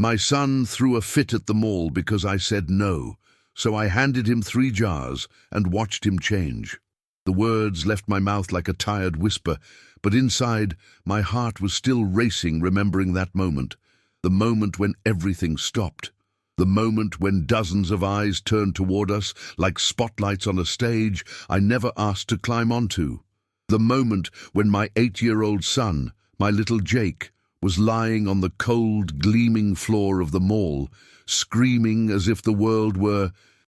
My son threw a fit at the mall because I said no, so I handed him 3 jars and watched him change. The words left my mouth like a tired whisper, but inside, my heart was still racing, remembering that moment. The moment when everything stopped. The moment when dozens of eyes turned toward us like spotlights on a stage I never asked to climb onto. The moment when my 8-year-old son, my little Jake, was lying on the cold, gleaming floor of the mall, screaming as if the world were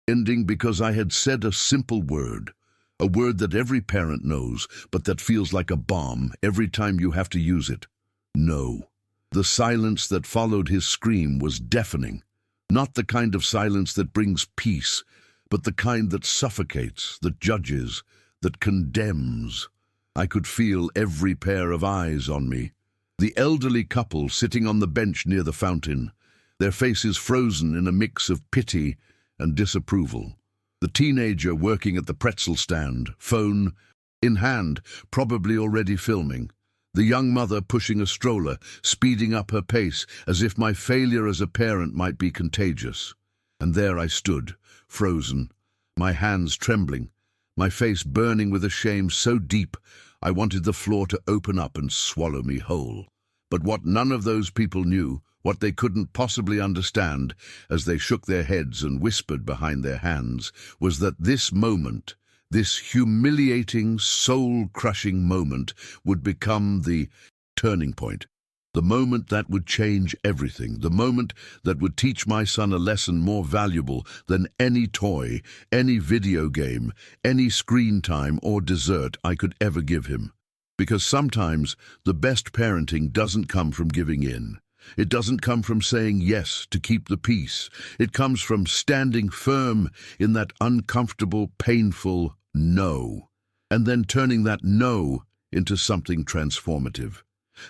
ending because I had said a simple word. A word that every parent knows, but that feels like a bomb every time you have to use it. No. The silence that followed his scream was deafening. Not the kind of silence that brings peace, but the kind that suffocates, that judges, that condemns. I could feel every pair of eyes on me. The elderly couple sitting on the bench near the fountain, their faces frozen in a mix of pity and disapproval. The teenager working at the pretzel stand, phone in hand, probably already filming. The young mother pushing a stroller, speeding up her pace as if my failure as a parent might be contagious. And there I stood, frozen, my hands trembling, my face burning with a shame so deep I wanted the floor to open up and swallow me whole. But what none of those people knew, what they couldn't possibly understand, as they shook their heads and whispered behind their hands, was that this moment, this humiliating, soul-crushing moment, would become the turning point. The moment that would change everything, the moment that would teach my son a lesson more valuable than any toy, any video game, any screen time or dessert I could ever give him. Because sometimes the best parenting doesn't come from giving in. It doesn't come from saying yes to keep the peace. It comes from standing firm in that uncomfortable, painful no, and then turning that no into something transformative.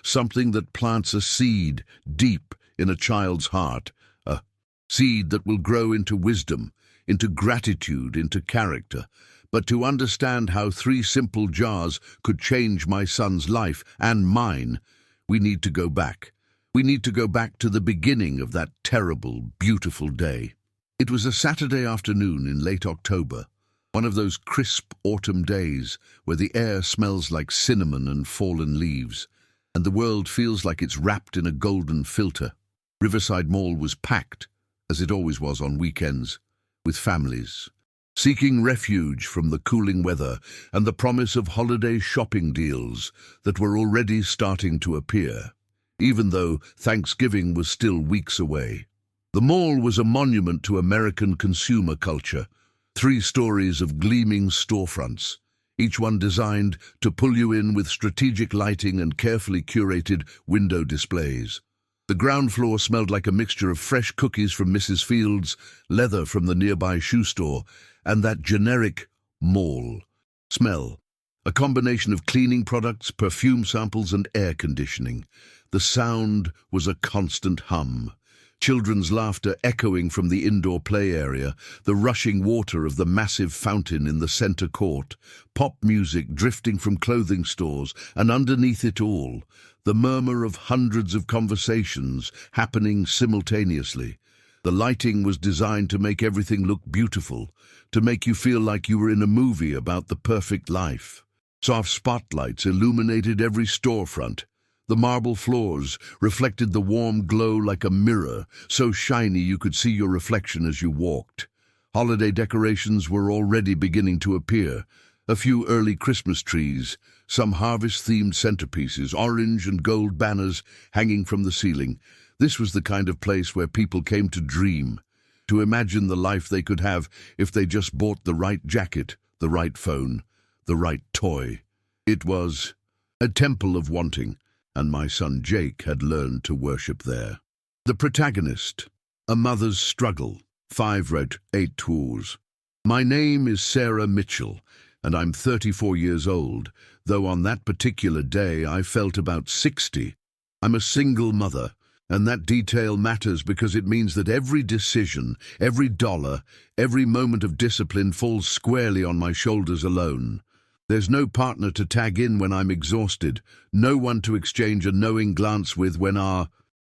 Something that plants a seed deep in a child's heart, a seed that will grow into wisdom, into gratitude, into character. But to understand how 3 simple jars could change my son's life and mine, we need to go back. We need to go back to the beginning of that terrible, beautiful day. It was a Saturday afternoon in late October, one of those crisp autumn days where the air smells like cinnamon and fallen leaves, and the world feels like it's wrapped in a golden filter. Riverside Mall was packed, as it always was on weekends, with families, seeking refuge from the cooling weather and the promise of holiday shopping deals that were already starting to appear, even though Thanksgiving was still weeks away. The mall was a monument to American consumer culture, 3 stories of gleaming storefronts, each one designed to pull you in with strategic lighting and carefully curated window displays. The ground floor smelled like a mixture of fresh cookies from Mrs. Fields, leather from the nearby shoe store, and that generic mall smell, a combination of cleaning products, perfume samples, and air conditioning. The sound was a constant hum. Children's laughter echoing from the indoor play area, the rushing water of the massive fountain in the center court, pop music drifting from clothing stores, and underneath it all, the murmur of hundreds of conversations happening simultaneously. The lighting was designed to make everything look beautiful, to make you feel like you were in a movie about the perfect life. Soft spotlights illuminated every storefront. The marble floors reflected the warm glow like a mirror, so shiny you could see your reflection as you walked. Holiday decorations were already beginning to appear. A few early Christmas trees, some harvest-themed centerpieces, orange and gold banners hanging from the ceiling. This was the kind of place where people came to dream, to imagine the life they could have if they just bought the right jacket, the right phone, the right toy. It was a temple of wanting, and my son Jake had learned to worship there. The protagonist, a mother's struggle, 5 red, 8 tours. My name is Sarah Mitchell, and I'm 34 years old, though on that particular day I felt about 60. I'm a single mother, and that detail matters because it means that every decision, every dollar, every moment of discipline falls squarely on my shoulders alone. There's no partner to tag in when I'm exhausted, no one to exchange a knowing glance with when our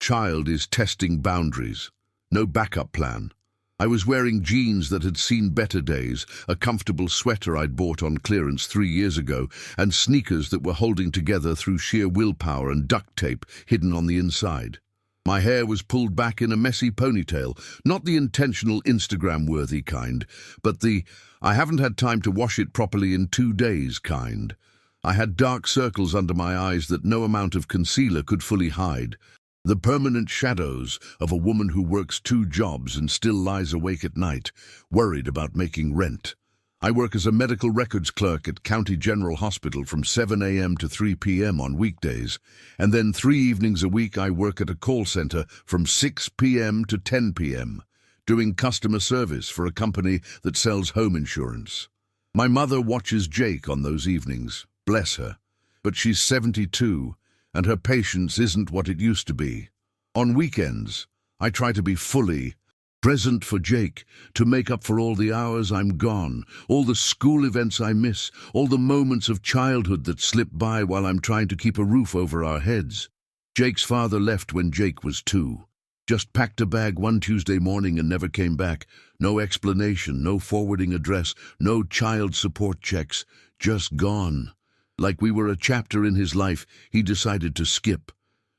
child is testing boundaries. No backup plan. I was wearing jeans that had seen better days, a comfortable sweater I'd bought on clearance 3 years ago, and sneakers that were holding together through sheer willpower and duct tape hidden on the inside. My hair was pulled back in a messy ponytail, not the intentional Instagram-worthy kind, but the "I haven't had time to wash it properly in 2 days" kind. I had dark circles under my eyes that no amount of concealer could fully hide. The permanent shadows of a woman who works 2 jobs and still lies awake at night, worried about making rent. I work as a medical records clerk at County General Hospital from 7 a.m. to 3 p.m. on weekdays, and then 3 evenings a week I work at a call center from 6 p.m. to 10 p.m., doing customer service for a company that sells home insurance. My mother watches Jake on those evenings, bless her, but she's 72, and her patience isn't what it used to be. On weekends, I try to be fully present for Jake, to make up for all the hours I'm gone, all the school events I miss, all the moments of childhood that slip by while I'm trying to keep a roof over our heads. Jake's father left when Jake was 2. Just packed a bag one Tuesday morning and never came back. No explanation, no forwarding address, no child support checks. Just gone. Like we were a chapter in his life he decided to skip.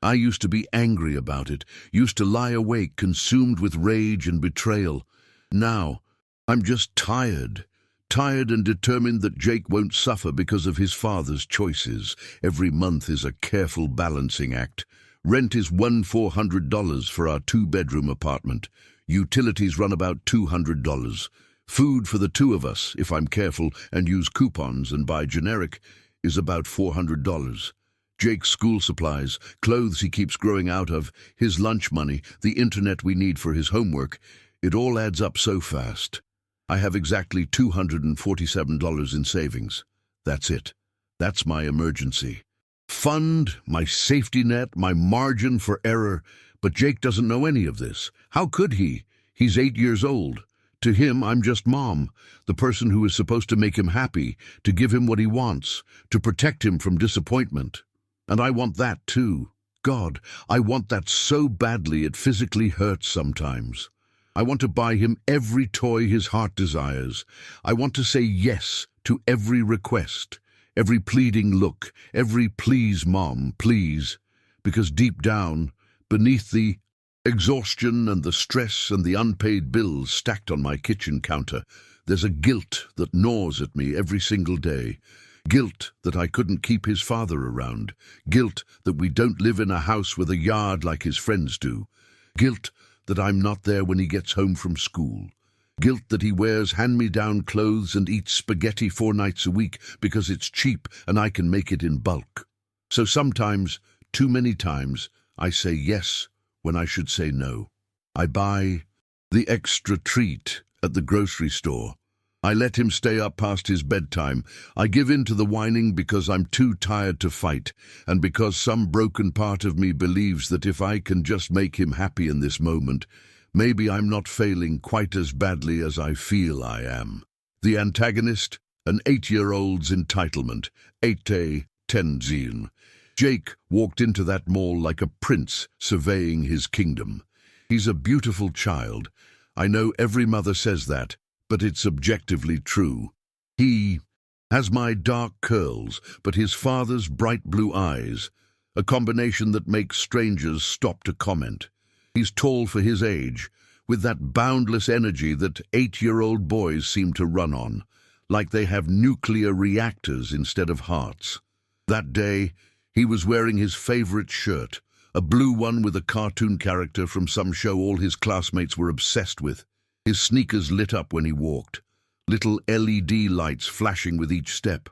I used to be angry about it, used to lie awake, consumed with rage and betrayal. Now, I'm just tired and determined that Jake won't suffer because of his father's choices. Every month is a careful balancing act. Rent is $400 for our 2-bedroom apartment. Utilities run about $200. Food for the 2 of us, if I'm careful and use coupons and buy generic, is about $400. Jake's school supplies, clothes he keeps growing out of, his lunch money, the internet we need for his homework, it all adds up so fast. I have exactly $247 in savings. That's it. That's my emergency fund, my safety net, my margin for error. But Jake doesn't know any of this. How could he? He's 8 years old. To him, I'm just mom, the person who is supposed to make him happy, to give him what he wants, to protect him from disappointment. And I want that too. God, I want that so badly it physically hurts sometimes. I want to buy him every toy his heart desires. I want to say yes to every request, every pleading look, every "please, Mom, please." Because deep down, beneath the exhaustion and the stress and the unpaid bills stacked on my kitchen counter, there's a guilt that gnaws at me every single day. Guilt that I couldn't keep his father around. Guilt that we don't live in a house with a yard like his friends do. Guilt that I'm not there when he gets home from school. Guilt that he wears hand-me-down clothes and eats spaghetti 4 nights a week because it's cheap and I can make it in bulk. So sometimes, too many times, I say yes when I should say no. I buy the extra treat at the grocery store. I let him stay up past his bedtime. I give in to the whining because I'm too tired to fight, and because some broken part of me believes that if I can just make him happy in this moment, maybe I'm not failing quite as badly as I feel I am. The antagonist, an 8-year-old's entitlement, 8 Tenzin. Jake walked into that mall like a prince surveying his kingdom. He's a beautiful child. I know every mother says that, but it's objectively true. He has my dark curls, but his father's bright blue eyes, a combination that makes strangers stop to comment. He's tall for his age, with that boundless energy that 8-year-old boys seem to run on, like they have nuclear reactors instead of hearts. That day, he was wearing his favorite shirt, a blue one with a cartoon character from some show all his classmates were obsessed with. His sneakers lit up when he walked, little LED lights flashing with each step,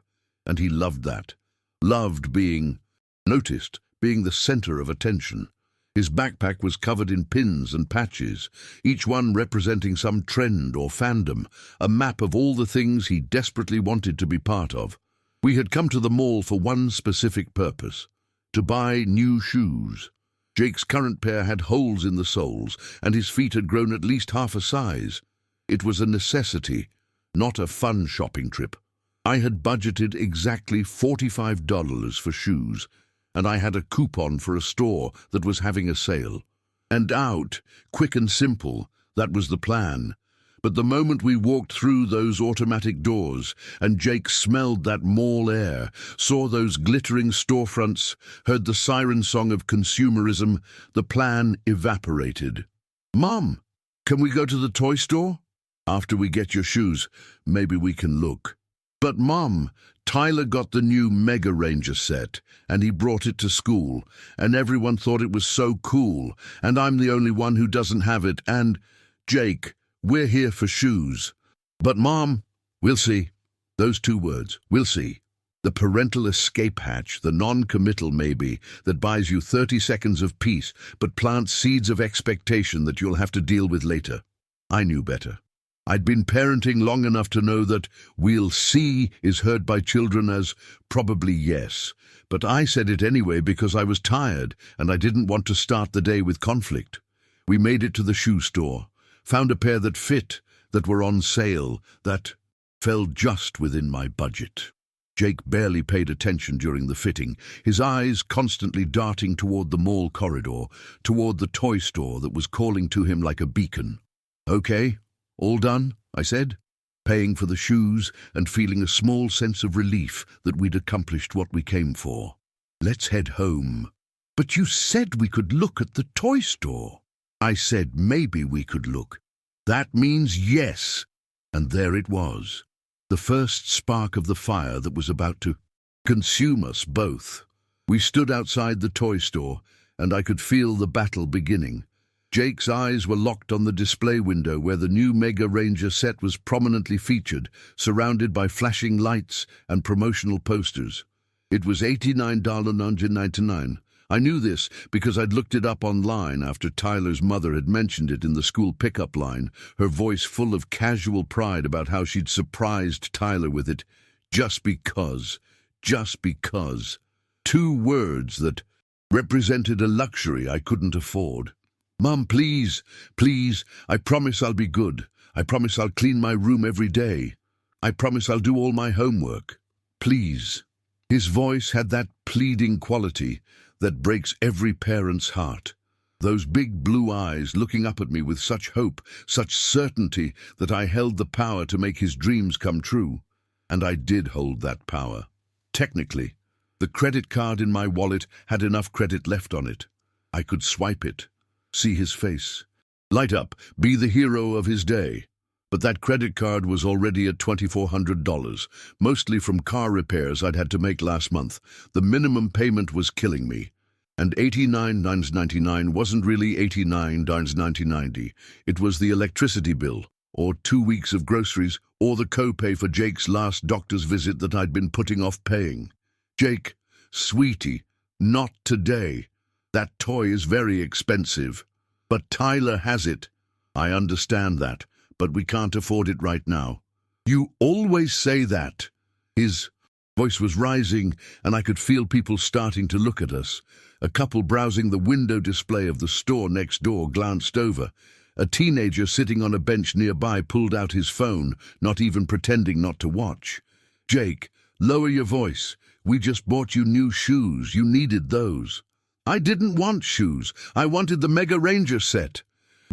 and he loved that. Loved being noticed, being the center of attention. His backpack was covered in pins and patches, each one representing some trend or fandom, a map of all the things he desperately wanted to be part of. We had come to the mall for one specific purpose: to buy new shoes. Jake's current pair had holes in the soles, and his feet had grown at least half a size. It was a necessity, not a fun shopping trip. I had budgeted exactly $45 for shoes, and I had a coupon for a store that was having a sale. And out, quick and simple, that was the plan. But the moment we walked through those automatic doors, and Jake smelled that mall air, saw those glittering storefronts, heard the siren song of consumerism, the plan evaporated. "Mom, can we go to the toy store? After we get your shoes, maybe we can look." "But Mom, Tyler got the new Mega Ranger set, and he brought it to school, and everyone thought it was so cool, and I'm the only one who doesn't have it, and, Jake, we're here for shoes." "But Mom, we'll see." Those two words, "we'll see." The parental escape hatch, the non-committal maybe, that buys you 30 seconds of peace, but plants seeds of expectation that you'll have to deal with later. I knew better. I'd been parenting long enough to know that "we'll see" is heard by children as probably yes. But I said it anyway because I was tired and I didn't want to start the day with conflict. We made it to the shoe store, found a pair that fit, that were on sale, that fell just within my budget. Jake barely paid attention during the fitting, his eyes constantly darting toward the mall corridor, toward the toy store that was calling to him like a beacon. "Okay, all done?" I said, paying for the shoes and feeling a small sense of relief that we'd accomplished what we came for. "Let's head home." "But you said we could look at the toy store." "I said maybe we could look." "That means yes." And there it was, the first spark of the fire that was about to consume us both. We stood outside the toy store, and I could feel the battle beginning. Jake's eyes were locked on the display window where the new Mega Ranger set was prominently featured, surrounded by flashing lights and promotional posters. It was $89.99. I knew this because I'd looked it up online after Tyler's mother had mentioned it in the school pickup line, her voice full of casual pride about how she'd surprised Tyler with it. Just because. Just because. Two words that represented a luxury I couldn't afford. "Mom, please, please, I promise I'll be good. I promise I'll clean my room every day. I promise I'll do all my homework. Please." His voice had that pleading quality that breaks every parent's heart. Those big blue eyes looking up at me with such hope, such certainty that I held the power to make his dreams come true. And I did hold that power. Technically, the credit card in my wallet had enough credit left on it. I could swipe it, see his face, light up, be the hero of his day. But that credit card was already at $2,400, mostly from car repairs I'd had to make last month. The minimum payment was killing me. And $89.99 wasn't really $89.99. It was the electricity bill, or 2 weeks of groceries, or the copay for Jake's last doctor's visit that I'd been putting off paying. "Jake, sweetie, not today. That toy is very expensive. But Tyler has it. I understand that. But we can't afford it right now." "You always say that." His voice was rising, and I could feel people starting to look at us. A couple browsing the window display of the store next door glanced over. A teenager sitting on a bench nearby pulled out his phone, not even pretending not to watch. "Jake, lower your voice. We just bought you new shoes. You needed those." "I didn't want shoes. I wanted the Mega Ranger set."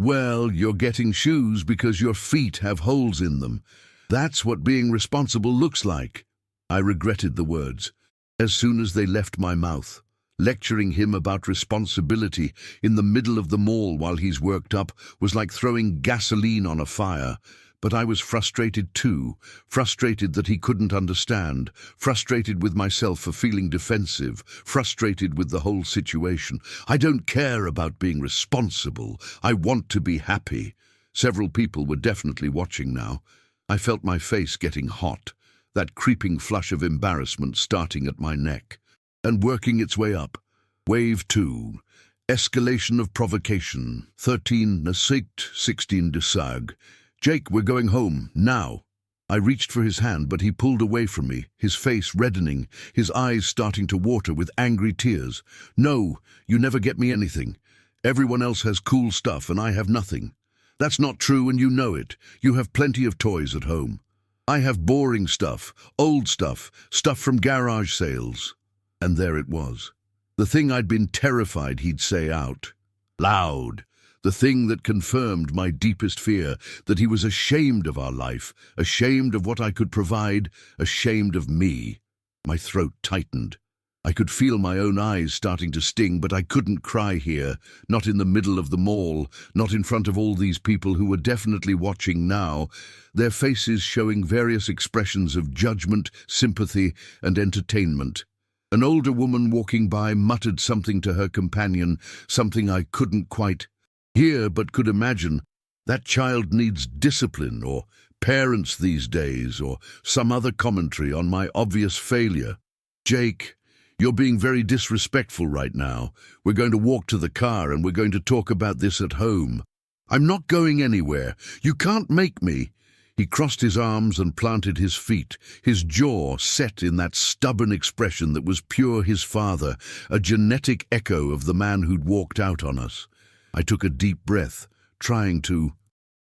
"Well, you're getting shoes because your feet have holes in them. That's what being responsible looks like." I regretted the words as soon as they left my mouth. Lecturing him about responsibility in the middle of the mall while he's worked up was like throwing gasoline on a fire. But I was frustrated too, frustrated that he couldn't understand, frustrated with myself for feeling defensive, frustrated with the whole situation. I don't care about being responsible. I want to be happy. Several people were definitely watching now. I felt my face getting hot, that creeping flush of embarrassment starting at my neck, and working its way up. Wave 2. Escalation of provocation. 13 Nasikt, 16 Desag. "Jake, we're going home, now." I reached for his hand, but he pulled away from me, his face reddening, his eyes starting to water with angry tears. "No, you never get me anything. Everyone else has cool stuff and I have nothing." "That's not true and you know it. You have plenty of toys at home." "I have boring stuff, old stuff, stuff from garage sales." And there it was. The thing I'd been terrified he'd say out. Loud. The thing that confirmed my deepest fear, that he was ashamed of our life, ashamed of what I could provide, ashamed of me. My throat tightened. I could feel my own eyes starting to sting, but I couldn't cry here, not in the middle of the mall, not in front of all these people who were definitely watching now, their faces showing various expressions of judgment, sympathy, and entertainment. An older woman walking by muttered something to her companion, something I couldn't quite hear but could imagine. That child needs discipline, or parents these days, or some other commentary on my obvious failure. Jake, you're being very disrespectful right now. We're going to walk to the car and we're going to talk about this at home. I'm not going anywhere. You can't make me. He crossed his arms and planted his feet, his jaw set in that stubborn expression that was pure his father, a genetic echo of the man who'd walked out on us. I took a deep breath, trying to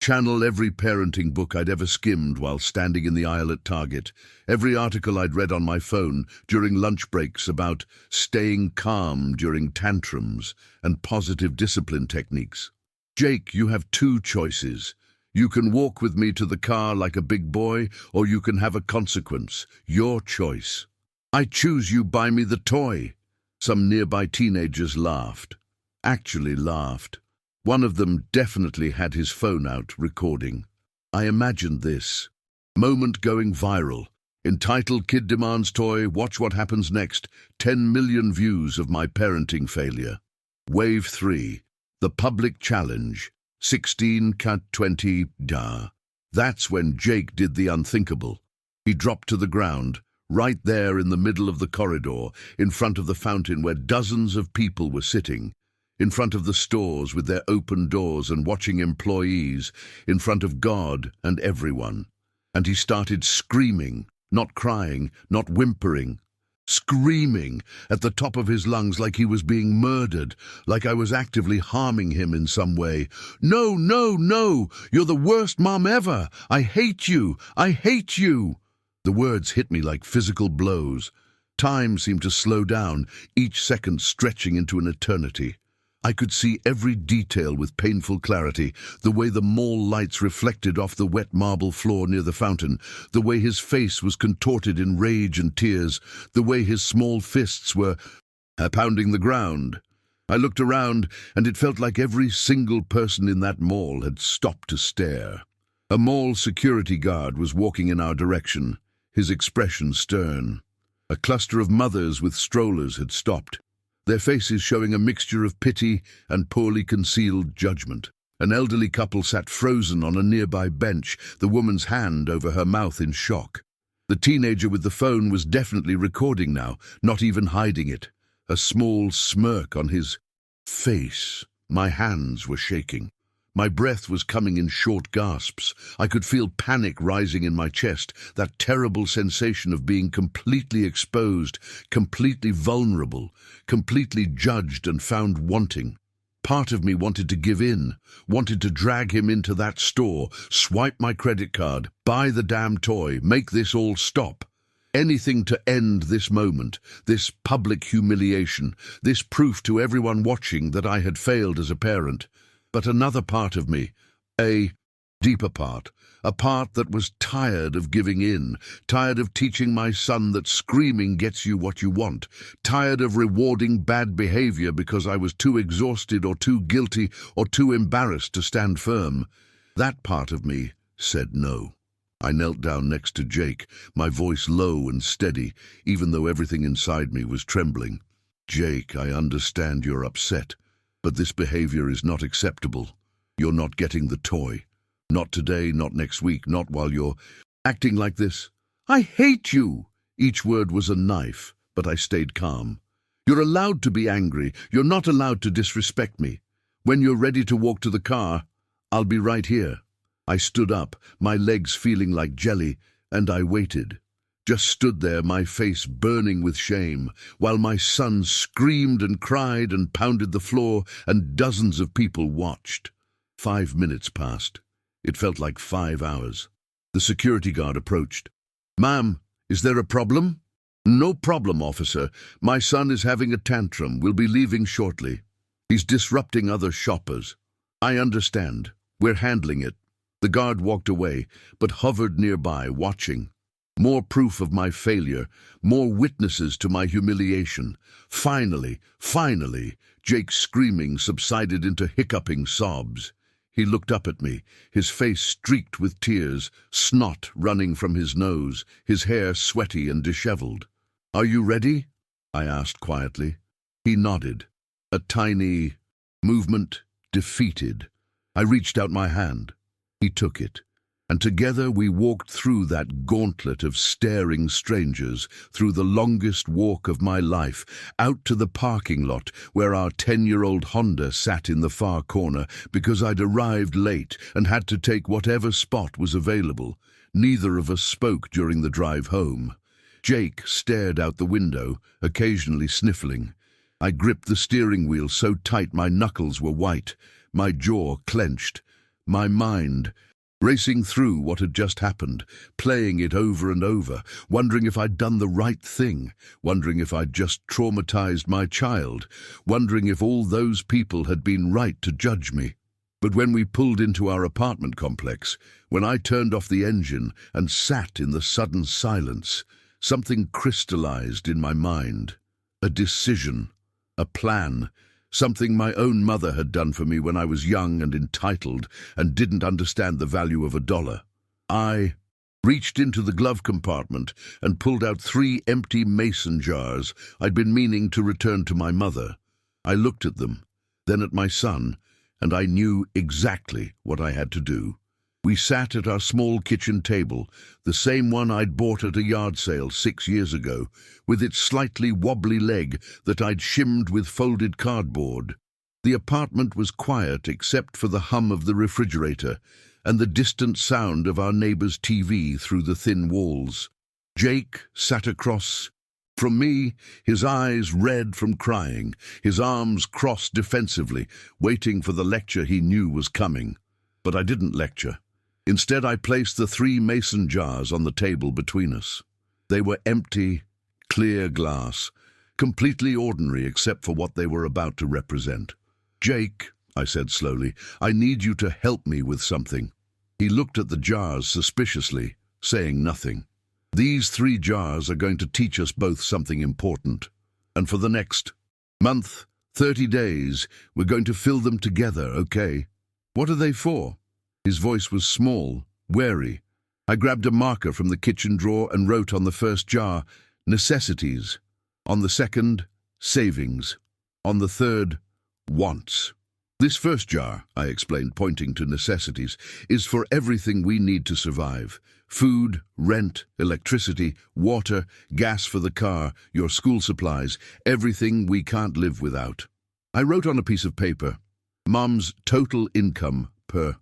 channel every parenting book I'd ever skimmed while standing in the aisle at Target, every article I'd read on my phone during lunch breaks about staying calm during tantrums and positive discipline techniques. Jake, you have two choices. You can walk with me to the car like a big boy, or you can have a consequence. Your choice. I choose you buy me the toy. Some nearby teenagers laughed. Actually laughed. One of them definitely had his phone out, recording. I imagined this. Moment going viral. Entitled Kid Demands Toy, Watch What Happens Next. 10 million views of my parenting failure. Wave 3. The Public Challenge. 16 cut 20 da. That's when Jake did the unthinkable. He dropped to the ground, right there in the middle of the corridor, in front of the fountain where dozens of people were sitting, in front of the stores with their open doors and watching employees, in front of God and everyone. And he started screaming, not crying, not whimpering, screaming at the top of his lungs like he was being murdered, like I was actively harming him in some way. No, no, no! You're the worst mom ever! I hate you! I hate you! The words hit me like physical blows. Time seemed to slow down, each second stretching into an eternity. I could see every detail with painful clarity, the way the mall lights reflected off the wet marble floor near the fountain, the way his face was contorted in rage and tears, the way his small fists were pounding the ground. I looked around, and it felt like every single person in that mall had stopped to stare. A mall security guard was walking in our direction, his expression stern. A cluster of mothers with strollers had stopped, their faces showing a mixture of pity and poorly concealed judgment. An elderly couple sat frozen on a nearby bench, the woman's hand over her mouth in shock. The teenager with the phone was definitely recording now, not even hiding it. A small smirk on his face. My hands were shaking. My breath was coming in short gasps. I could feel panic rising in my chest, that terrible sensation of being completely exposed, completely vulnerable, completely judged and found wanting. Part of me wanted to give in, wanted to drag him into that store, swipe my credit card, buy the damn toy, make this all stop. Anything to end this moment, this public humiliation, this proof to everyone watching that I had failed as a parent. But another part of me, a deeper part, a part that was tired of giving in, tired of teaching my son that screaming gets you what you want, tired of rewarding bad behavior because I was too exhausted or too guilty or too embarrassed to stand firm. That part of me said no. I knelt down next to Jake, my voice low and steady, even though everything inside me was trembling. Jake, I understand you're upset. But this behavior is not acceptable. You're not getting the toy. Not today, not next week, not while you're acting like this. I hate you! Each word was a knife, but I stayed calm. You're allowed to be angry. You're not allowed to disrespect me. When you're ready to walk to the car, I'll be right here. I stood up, my legs feeling like jelly, and I waited. Just stood there, my face burning with shame, while my son screamed and cried and pounded the floor, and dozens of people watched. 5 minutes passed. It felt like 5 hours. The security guard approached. "Ma'am, is there a problem?" No problem, officer. My son is having a tantrum. We'll be leaving shortly. He's disrupting other shoppers. I understand. We're handling it. The guard walked away, but hovered nearby, watching. More proof of my failure, more witnesses to my humiliation. Finally, Jake's screaming subsided into hiccuping sobs. He looked up at me, his face streaked with tears, snot running from his nose, his hair sweaty and disheveled. "Are you ready?" I asked quietly. He nodded. A tiny movement, defeated. I reached out my hand. He took it, and together we walked through that gauntlet of staring strangers, through the longest walk of my life, out to the parking lot where our 10-year-old Honda sat in the far corner because I'd arrived late and had to take whatever spot was available. Neither of us spoke during the drive home. Jake stared out the window, occasionally sniffling. I gripped the steering wheel so tight my knuckles were white, my jaw clenched, my mind racing through what had just happened, playing it over and over, wondering if I'd done the right thing, wondering if I'd just traumatized my child, wondering if all those people had been right to judge me. But when we pulled into our apartment complex, when I turned off the engine and sat in the sudden silence, something crystallized in my mind. A decision, a plan, something my own mother had done for me when I was young and entitled and didn't understand the value of $1. I reached into the glove compartment and pulled out 3 empty mason jars I'd been meaning to return to my mother. I looked at them, then at my son, and I knew exactly what I had to do. We sat at our small kitchen table, the same one I'd bought at a yard sale 6 years ago, with its slightly wobbly leg that I'd shimmed with folded cardboard. The apartment was quiet except for the hum of the refrigerator and the distant sound of our neighbor's TV through the thin walls. Jake sat across from me, his eyes red from crying, his arms crossed defensively, waiting for the lecture he knew was coming. But I didn't lecture. Instead, I placed the 3 mason jars on the table between us. They were empty, clear glass, completely ordinary except for what they were about to represent. "Jake," I said slowly, "I need you to help me with something." He looked at the jars suspiciously, saying nothing. "These 3 jars are going to teach us both something important. And for the next month, 30 days, we're going to fill them together, okay? What are they for?" His voice was small, wary. I grabbed a marker from the kitchen drawer and wrote on the first jar, necessities. On the second, savings. On the third, wants. This first jar, I explained, pointing to necessities, is for everything we need to survive. Food, rent, electricity, water, gas for the car, your school supplies, everything we can't live without. I wrote on a piece of paper, Mom's total income per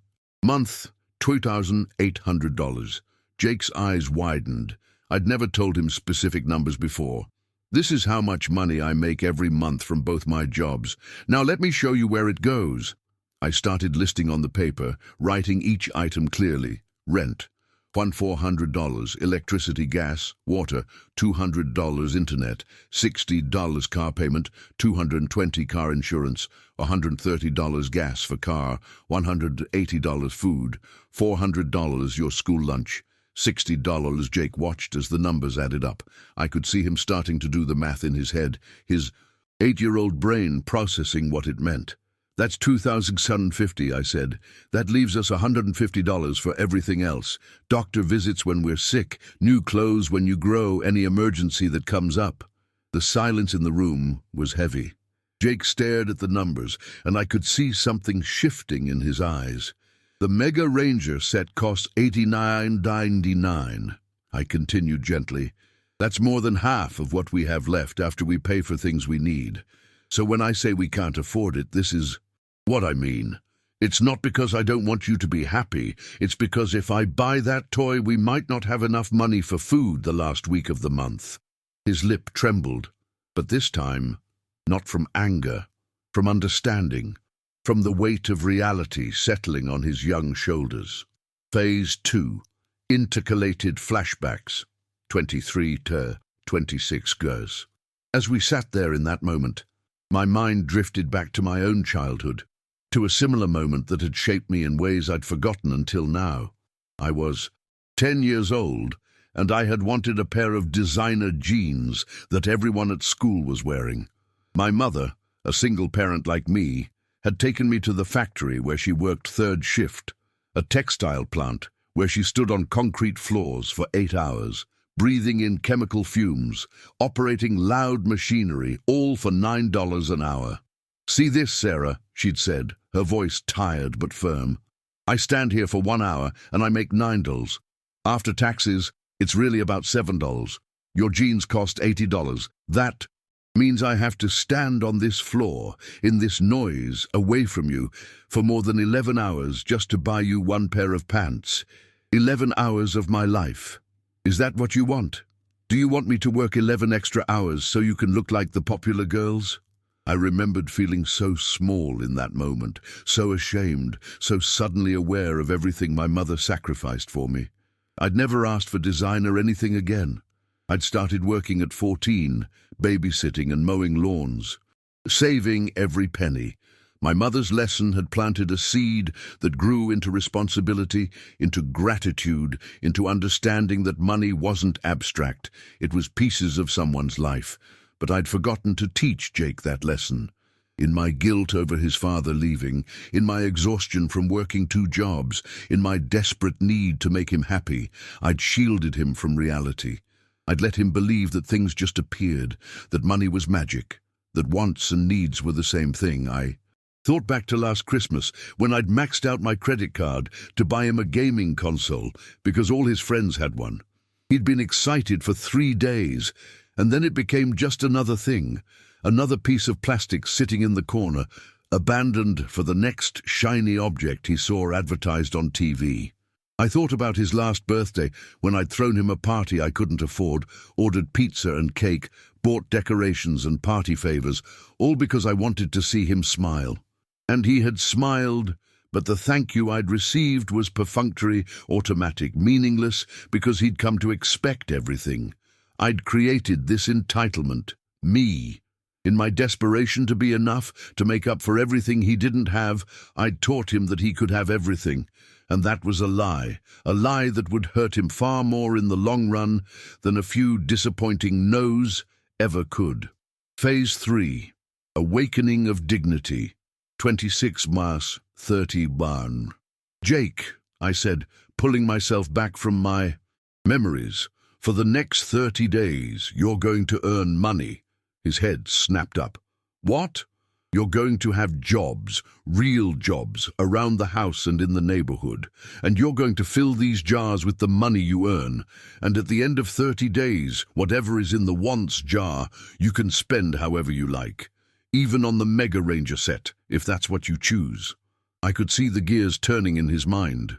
month, $2,800. Jake's eyes widened. I'd never told him specific numbers before. "This is how much money I make every month from both my jobs. Now let me show you where it goes." I started listing on the paper, writing each item clearly. Rent, $1,400, electricity, gas, water, $200, internet, $60 car payment, $220 car insurance, $130 gas for car, $180 food, $400 your school lunch, $60. Jake watched as the numbers added up. I could see him starting to do the math in his head, his 8-year-old brain processing what it meant. "That's $2,750, I said. "That leaves us $150 for everything else. Doctor visits when we're sick, new clothes when you grow, any emergency that comes up." The silence in the room was heavy. Jake stared at the numbers, and I could see something shifting in his eyes. "The Mega Ranger set costs $89.99. I continued gently. "That's more than half of what we have left after we pay for things we need. So when I say we can't afford it, this is what I mean. It's not because I don't want you to be happy. It's because if I buy that toy, we might not have enough money for food the last week of the month." His lip trembled, but this time, not from anger, from understanding, from the weight of reality settling on his young shoulders. Phase 2. Intercalated flashbacks. 23 to 26 goes. As we sat there in that moment, my mind drifted back to my own childhood, to a similar moment that had shaped me in ways I'd forgotten until now. I was 10 years old, and I had wanted a pair of designer jeans that everyone at school was wearing. My mother, a single parent like me, had taken me to the factory where she worked third shift, a textile plant where she stood on concrete floors for 8 hours, breathing in chemical fumes, operating loud machinery, all for $9 an hour. "See this, Sarah," she'd said, her voice tired but firm. "I stand here for 1 hour and I make $9. After taxes, it's really about $7. Your jeans cost $80. That means I have to stand on this floor, in this noise, away from you, for more than 11 hours just to buy you 1 pair of pants. 11 hours of my life. Is that what you want? Do you want me to work 11 extra hours so you can look like the popular girls?" I remembered feeling so small in that moment, so ashamed, so suddenly aware of everything my mother sacrificed for me. I'd never asked for design or anything again. I'd started working at 14, babysitting and mowing lawns, saving every penny. My mother's lesson had planted a seed that grew into responsibility, into gratitude, into understanding that money wasn't abstract. It was pieces of someone's life. But I'd forgotten to teach Jake that lesson. In my guilt over his father leaving, in my exhaustion from working 2 jobs, in my desperate need to make him happy, I'd shielded him from reality. I'd let him believe that things just appeared, that money was magic, that wants and needs were the same thing. I thought back to last Christmas when I'd maxed out my credit card to buy him a gaming console because all his friends had one. He'd been excited for 3 days, and then it became just another thing, another piece of plastic sitting in the corner, abandoned for the next shiny object he saw advertised on TV. I thought about his last birthday when I'd thrown him a party I couldn't afford, ordered pizza and cake, bought decorations and party favors, all because I wanted to see him smile. And he had smiled, but the thank you I'd received was perfunctory, automatic, meaningless, because he'd come to expect everything. I'd created this entitlement, me. In my desperation to be enough, to make up for everything he didn't have, I'd taught him that he could have everything. And that was a lie that would hurt him far more in the long run than a few disappointing no's ever could. Phase 3. Awakening of Dignity. 26 Mars 31. "Jake," I said, pulling myself back from my memories, "for the next 30 days, you're going to earn money." His head snapped up. "What?" "You're going to have jobs, real jobs, around the house and in the neighborhood. And you're going to fill these jars with the money you earn. And at the end of 30 days, whatever is in the wants jar, you can spend however you like. Even on the Mega Ranger set, if that's what you choose." I could see the gears turning in his mind.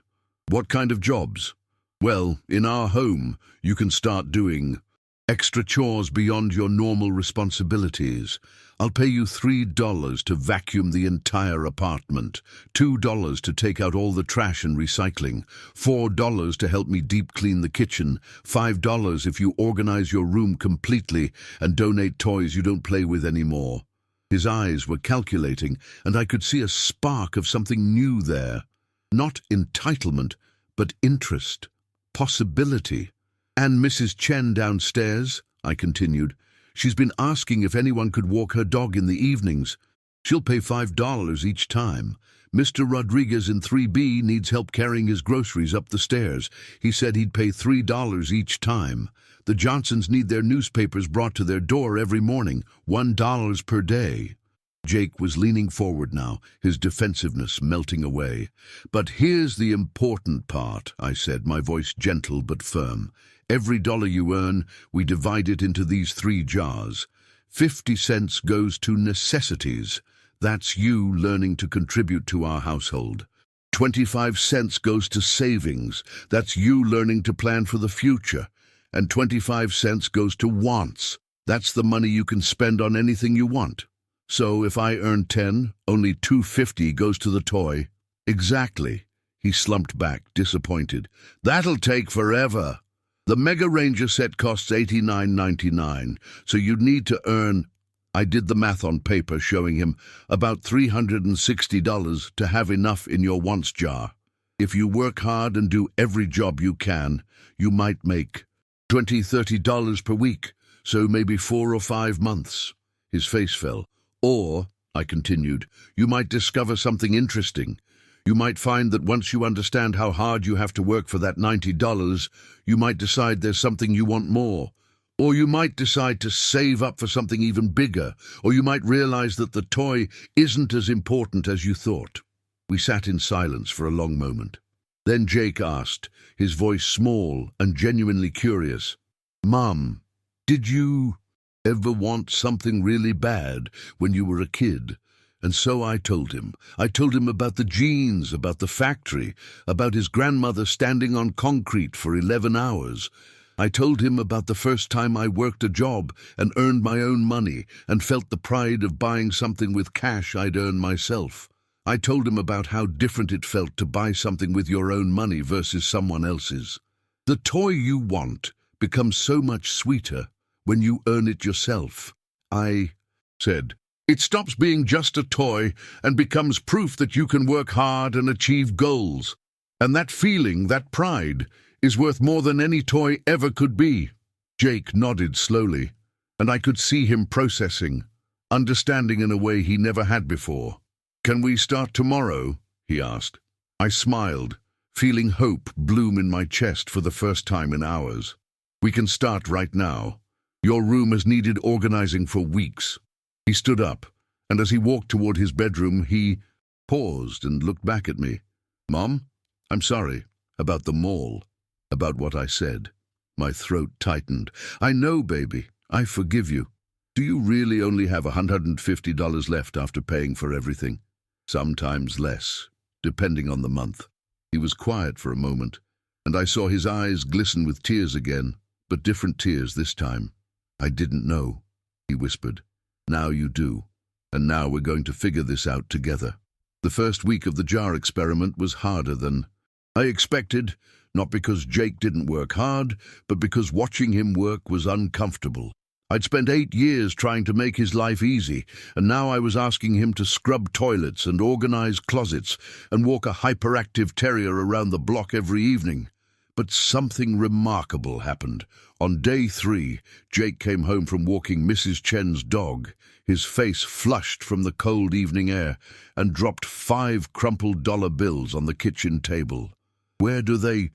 "What kind of jobs?" "Well, in our home, you can start doing extra chores beyond your normal responsibilities. I'll pay you $3 to vacuum the entire apartment, $2 to take out all the trash and recycling, $4 to help me deep clean the kitchen, $5 if you organize your room completely and donate toys you don't play with anymore." His eyes were calculating, and I could see a spark of something new there. Not entitlement, but interest, possibility. "And Mrs. Chen downstairs," I continued, "she's been asking if anyone could walk her dog in the evenings. She'll pay $5 each time. Mr. Rodriguez in 3B needs help carrying his groceries up the stairs. He said he'd pay $3 each time. The Johnsons need their newspapers brought to their door every morning, $1 per day." Jake was leaning forward now, his defensiveness melting away. "But here's the important part," I said, my voice gentle but firm. "Every dollar you earn, we divide it into these 3 jars. 50 cents goes to necessities. That's you learning to contribute to our household. 25 cents goes to savings. That's you learning to plan for the future. And 25 cents goes to wants. That's the money you can spend on anything you want. So if I earn 10, only $2.50 goes to the toy." "Exactly." He slumped back, disappointed. "That'll take forever." The Mega Ranger set costs $89.99, so you'd need to earn, I did the math on paper showing him, about $360 to have enough in your wants jar. If you work hard and do every job you can, you might make $20–30 per week, so maybe 4 or 5 months. His face fell. Or, I continued, you might discover something interesting. You might find that once you understand how hard you have to work for that $90, you might decide there's something you want more. Or you might decide to save up for something even bigger. Or you might realize that the toy isn't as important as you thought. We sat in silence for a long moment. Then Jake asked, his voice small and genuinely curious, "Mom, did you ever want something really bad when you were a kid?" And so I told him. I told him about the jeans, about the factory, about his grandmother standing on concrete for 11 hours. I told him about the first time I worked a job and earned my own money and felt the pride of buying something with cash I'd earned myself. I told him about how different it felt to buy something with your own money versus someone else's. The toy you want becomes so much sweeter when you earn it yourself. I said, it stops being just a toy and becomes proof that you can work hard and achieve goals. And that feeling, that pride, is worth more than any toy ever could be. Jake nodded slowly, and I could see him processing, understanding in a way he never had before. Can we start tomorrow? He asked. I smiled, feeling hope bloom in my chest for the first time in hours. We can start right now. Your room has needed organizing for weeks. He stood up, and as he walked toward his bedroom, he paused and looked back at me. Mom, I'm sorry about the mall, about what I said. My throat tightened. I know, baby. I forgive you. Do you really only have $150 left after paying for everything? Sometimes less, depending on the month. He was quiet for a moment, and I saw his eyes glisten with tears again, but different tears this time. I didn't know, he whispered. Now you do, and now we're going to figure this out together. The first week of the jar experiment was harder than I expected, not because Jake didn't work hard, but because watching him work was uncomfortable. I'd spent 8 years trying to make his life easy, and now I was asking him to scrub toilets and organize closets and walk a hyperactive terrier around the block every evening. But something remarkable happened. On day 3, Jake came home from walking Mrs. Chen's dog, his face flushed from the cold evening air, and dropped 5 crumpled dollar bills on the kitchen table. Where do they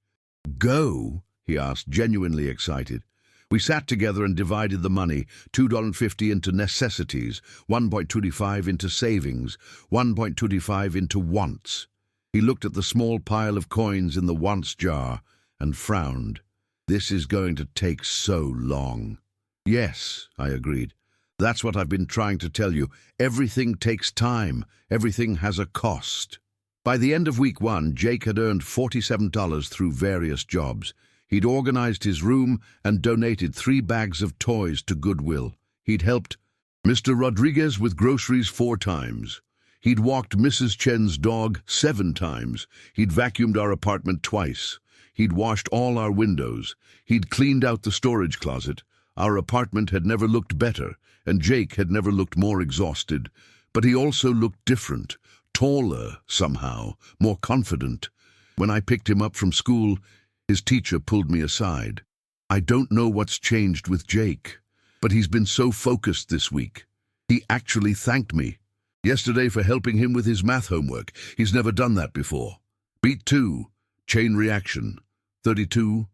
go? He asked, genuinely excited. We sat together and divided the money, $2.50 into necessities, $1.25 into savings, $1.25 into wants. He looked at the small pile of coins in the wants jar and frowned. This is going to take so long. Yes, I agreed. That's what I've been trying to tell you. Everything takes time. Everything has a cost. By the end of week 1, Jake had earned $47 through various jobs. He'd organized his room and donated 3 bags of toys to Goodwill. He'd helped Mr. Rodriguez with groceries 4 times. He'd walked Mrs. Chen's dog 7 times. He'd vacuumed our apartment twice. He'd washed all our windows. He'd cleaned out the storage closet. Our apartment had never looked better, and Jake had never looked more exhausted. But he also looked different, taller somehow, more confident. When I picked him up from school, his teacher pulled me aside. I don't know what's changed with Jake, but he's been so focused this week. He actually thanked me yesterday for helping him with his math homework. He's never done that before. Beat 2. Chain reaction. 32,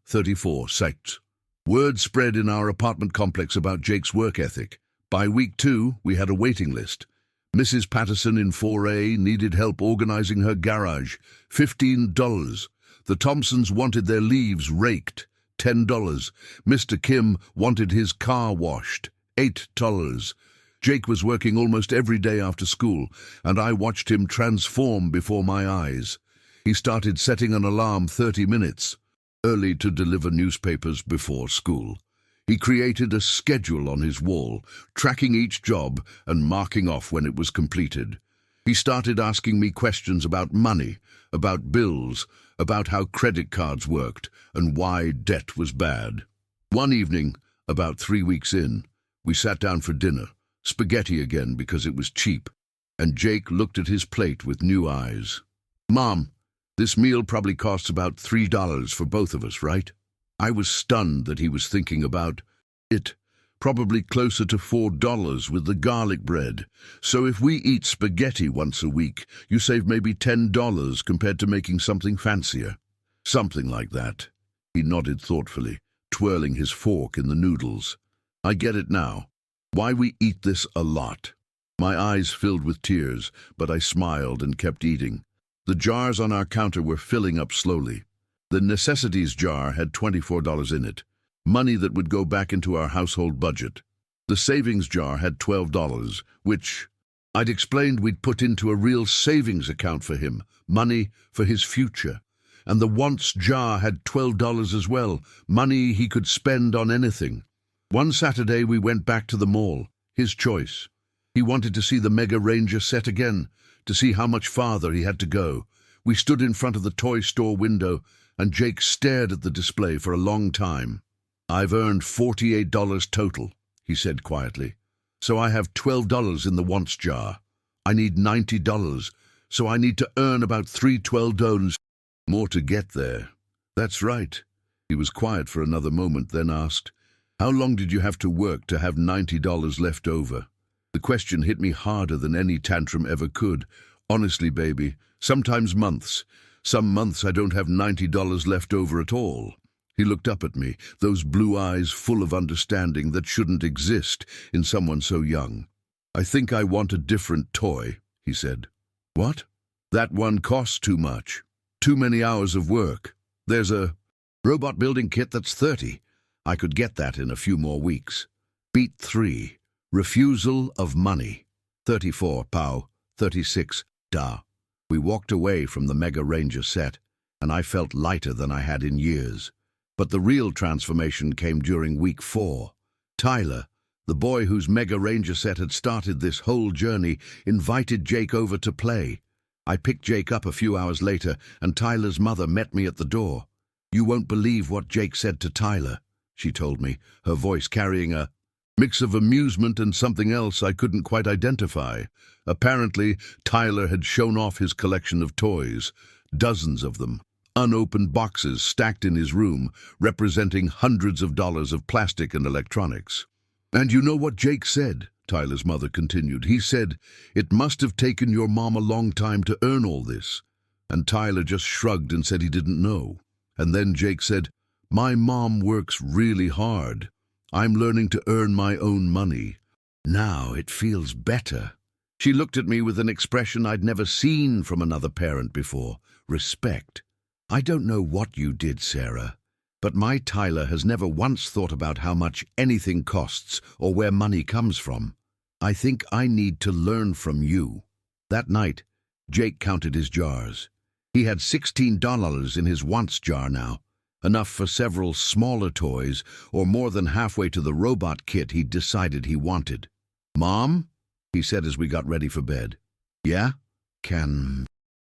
34, psyched. Word spread in our apartment complex about Jake's work ethic. By week 2, we had a waiting list. Mrs. Patterson in 4A needed help organizing her garage. $15. The Thompsons wanted their leaves raked. $10. Mr. Kim wanted his car washed. $8. Jake was working almost every day after school, and I watched him transform before my eyes. He started setting an alarm 30 minutes early to deliver newspapers before school. He created a schedule on his wall, tracking each job and marking off when it was completed. He started asking me questions about money, about bills, about how credit cards worked, and why debt was bad. One evening, about 3 weeks in, we sat down for dinner, spaghetti again because it was cheap, and Jake looked at his plate with new eyes. "Mom, this meal probably costs about $3 for both of us, right?" I was stunned that he was thinking about it. Probably closer to $4 with the garlic bread. So if we eat spaghetti once a week, you save maybe $10 compared to making something fancier. Something like that. He nodded thoughtfully, twirling his fork in the noodles. I get it now. Why we eat this a lot. My eyes filled with tears, but I smiled and kept eating. The jars on our counter were filling up slowly. The necessities jar had $24 in it. Money that would go back into our household budget. The savings jar had $12, which I'd explained we'd put into a real savings account for him, money for his future. And the wants jar had $12 as well, money he could spend on anything. One Saturday we went back to the mall, his choice. He wanted to see the Mega Ranger set again, to see how much farther he had to go. We stood in front of the toy store window, and Jake stared at the display for a long time. "I've earned $48 total," he said quietly. "So I have $12 in the wants jar. I need $90, so I need to earn about $312 more to get there." "That's right." He was quiet for another moment, then asked, "How long did you have to work to have $90 left over?" The question hit me harder than any tantrum ever could. "Honestly, baby, sometimes months. Some months I don't have $90 left over at all." He looked up at me, those blue eyes full of understanding that shouldn't exist in someone so young. "I think I want a different toy," he said. "What?" "That one costs too much. Too many hours of work. There's a robot building kit that's 30. I could get that in a few more weeks." Beat 3. Refusal of money. 34 pow, 36 da. We walked away from the Mega Ranger set, and I felt lighter than I had in years. But the real transformation came during week 4. Tyler, the boy whose Mega Ranger set had started this whole journey, invited Jake over to play. I picked Jake up a few hours later, and Tyler's mother met me at the door. "You won't believe what Jake said to Tyler," she told me, her voice carrying a mix of amusement and something else I couldn't quite identify. Apparently, Tyler had shown off his collection of toys, dozens of them. Unopened boxes stacked in his room, representing hundreds of dollars of plastic and electronics. "And you know what Jake said?" Tyler's mother continued. "He said, 'It must have taken your mom a long time to earn all this.'" And Tyler just shrugged and said he didn't know. And then Jake said, "My mom works really hard. I'm learning to earn my own money. Now it feels better." She looked at me with an expression I'd never seen from another parent before. Respect. "I don't know what you did, Sarah, but my Tyler has never once thought about how much anything costs or where money comes from. I think I need to learn from you." That night, Jake counted his jars. He had $16 in his wants jar now, enough for several smaller toys or more than halfway to the robot kit he'd decided he wanted. "Mom?" he said as we got ready for bed. "Yeah? Can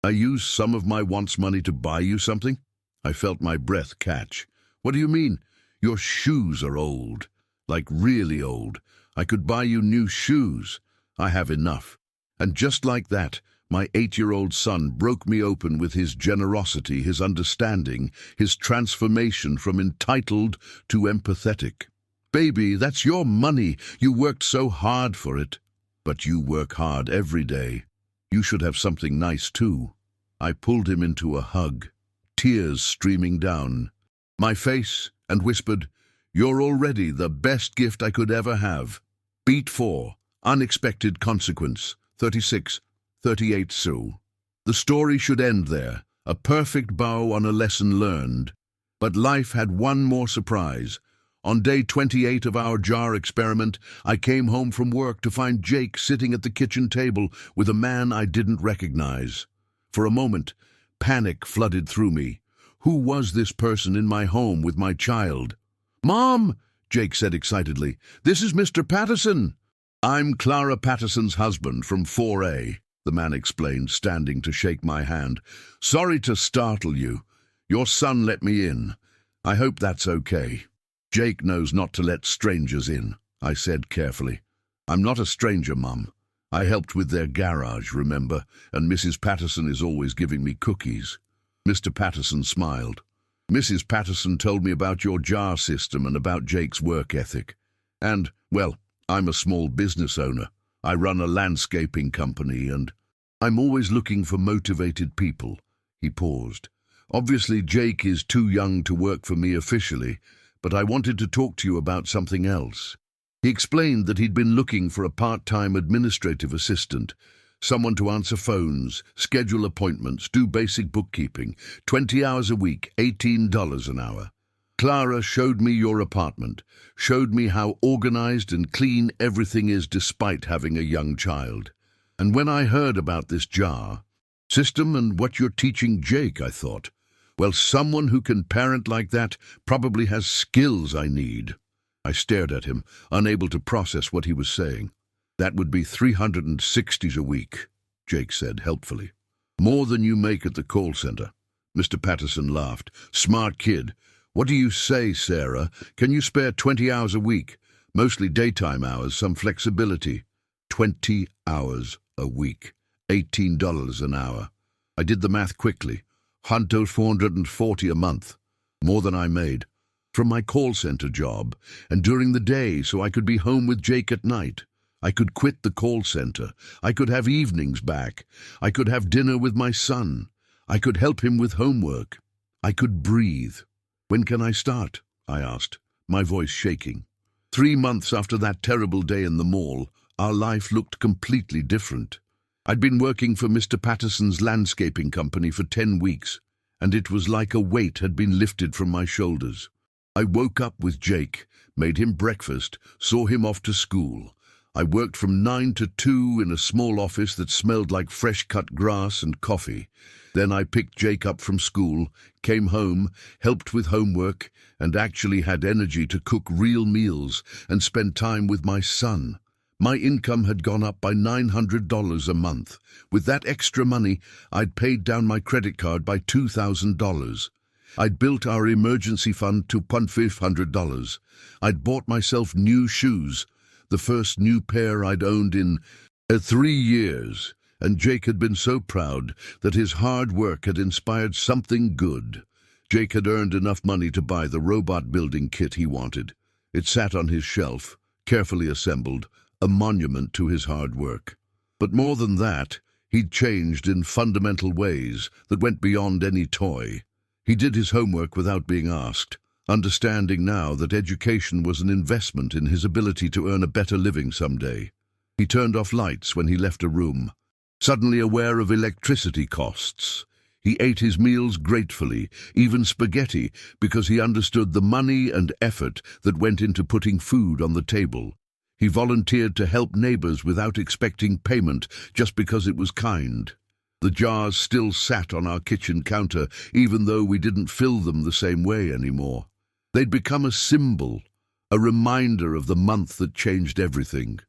I use some of my wants money to buy you something?" I felt my breath catch. "What do you mean? Your shoes are old. Like really old. I could buy you new shoes. I have enough." And just like that, my 8-year-old son broke me open with his generosity, his understanding, his transformation from entitled to empathetic. "Baby, that's your money. You worked so hard for it." "But you work hard every day. You should have something nice too." I pulled him into a hug, tears streaming down my face, and whispered, "You're already the best gift I could ever have." Beat 4. Unexpected consequence. 36, 38 Sue. The story should end there, a perfect bow on a lesson learned. But life had one more surprise. On day 28 of our jar experiment, I came home from work to find Jake sitting at the kitchen table with a man I didn't recognize. For a moment, panic flooded through me. Who was this person in my home with my child? "Mom," Jake said excitedly, "this is Mr. Patterson." "I'm Clara Patterson's husband from 4A. the man explained, standing to shake my hand. "Sorry to startle you. Your son let me in. I hope that's okay." "Jake knows not to let strangers in," I said carefully. "I'm not a stranger, Mum. I helped with their garage, remember, and Mrs. Patterson is always giving me cookies." Mr. Patterson smiled. "Mrs. Patterson told me about your jar system and about Jake's work ethic. And, well, I'm a small business owner. I run a landscaping company and I'm always looking for motivated people." He paused. "Obviously, Jake is too young to work for me officially, but I wanted to talk to you about something else." He explained that he'd been looking for a part-time administrative assistant, someone to answer phones, schedule appointments, do basic bookkeeping, 20 hours a week, $18 an hour. "Clara showed me your apartment, showed me how organized and clean everything is despite having a young child. And when I heard about this jar system and what you're teaching Jake, I thought, well, someone who can parent like that probably has skills I need." I stared at him, unable to process what he was saying. "That would be $360 a week," Jake said helpfully. "More than you make at the call center." Mr. Patterson laughed. "Smart kid. What do you say, Sarah? Can you spare 20 hours a week? Mostly daytime hours, some flexibility." 20 hours a week. $18 an hour. I did the math quickly. $440 a month. More than I made from my call center job, and during the day so I could be home with Jake at night. I could quit the call center. I could have evenings back. I could have dinner with my son. I could help him with homework. I could breathe. "When can I start?" I asked, my voice shaking. 3 months after that terrible day in the mall, our life looked completely different. I'd been working for Mr. Patterson's landscaping company for 10 weeks, and it was like a weight had been lifted from my shoulders. I woke up with Jake, made him breakfast, saw him off to school. I worked from 9 to 2 in a small office that smelled like fresh-cut grass and coffee. Then I picked Jake up from school, came home, helped with homework, and actually had energy to cook real meals and spend time with my son. My income had gone up by $900 a month. With that extra money, I'd paid down my credit card by $2,000. I'd built our emergency fund to $1,500. I'd bought myself new shoes, the first new pair I'd owned in 3 years, and Jake had been so proud that his hard work had inspired something good. Jake had earned enough money to buy the robot building kit he wanted. It sat on his shelf, carefully assembled, a monument to his hard work. But more than that, he'd changed in fundamental ways that went beyond any toy. He did his homework without being asked, understanding now that education was an investment in his ability to earn a better living someday. He turned off lights when he left a room, suddenly aware of electricity costs. He ate his meals gratefully, even spaghetti, because he understood the money and effort that went into putting food on the table. He volunteered to help neighbors without expecting payment, just because it was kind. The jars still sat on our kitchen counter, even though we didn't fill them the same way anymore. They'd become a symbol, a reminder of the month that changed everything.